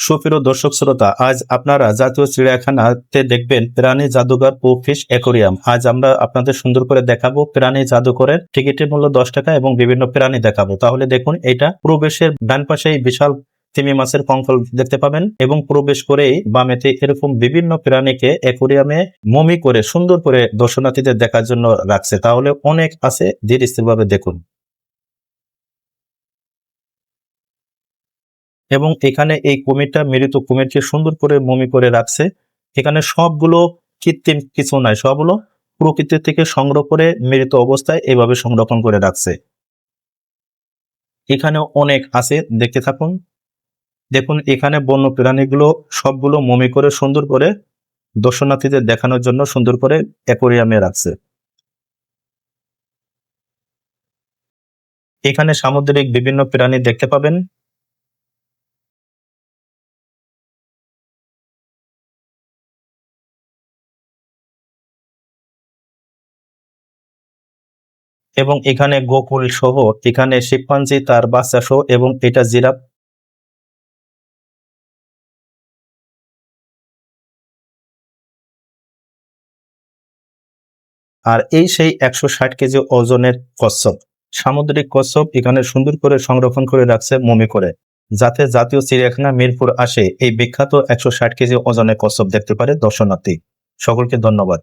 সুপ্রিয় দর্শক শ্রোতা, আজ আপনারা জাতীয় চিড়িয়াখানাতে দেখবেন প্রাণী জাদুঘর ও ফিশ অ্যাকোরিয়াম। আজ আমরা আপনাদের সুন্দর করে দেখাবো প্রাণী জাদুঘরের টিকিটের মূল্য 10 টাকা এবং বিভিন্ন প্রাণী দেখাবো। তাহলে দেখুন, এটা প্রবেশের ডান পাশেই বিশাল তিমি মাছের কঙ্কাল দেখতে পাবেন এবং প্রবেশ করেই বামেতে এরকম বিভিন্ন প্রাণীকে অ্যাকোরিয়ামে মমি করে সুন্দর করে দর্শনার্থীদের দেখার জন্য রাখছে। তাহলে অনেক আছে, ধীর স্থিরভাবে দেখুন। এবং এখানে এই কুমিরটা মৃত কুমিরকে সুন্দর করে মমি করে রাখছে। এখানে সবগুলো কৃত্রিম কিছু নাই, সবগুলো প্রকৃতি থেকে সংগ্রহ করে মৃত অবস্থায় এভাবে সংরক্ষণ করে রাখছে। এখানে অনেক আছে, দেখতে থাকুন। দেখুন, এখানে বন্য প্রাণীগুলো সবগুলো মমি করে সুন্দর করে দর্শনার্থীদের দেখানোর জন্য সুন্দর করে অ্যাকোরিয়ামে রাখছে। এখানে সামুদ্রিক বিভিন্ন প্রাণী দেখতে পাবেন। এবং এখানে গোকুল সহ, এখানে শিম্পাঞ্জি তার বাচ্চা সহ, এবং এটা জিরাফ। আর এই সেই 160 কেজি ওজনের কচ্ছপ, সামুদ্রিক কচ্ছপ এখানে সুন্দর করে সংরক্ষণ করে রাখছে মমি করে, যাতে জাতীয় চিড়িয়াখানা মিরপুর আসে এই বিখ্যাত 160 কেজি ওজনের কচ্ছপ দেখতে পারে দর্শনার্থী। সকলকে ধন্যবাদ।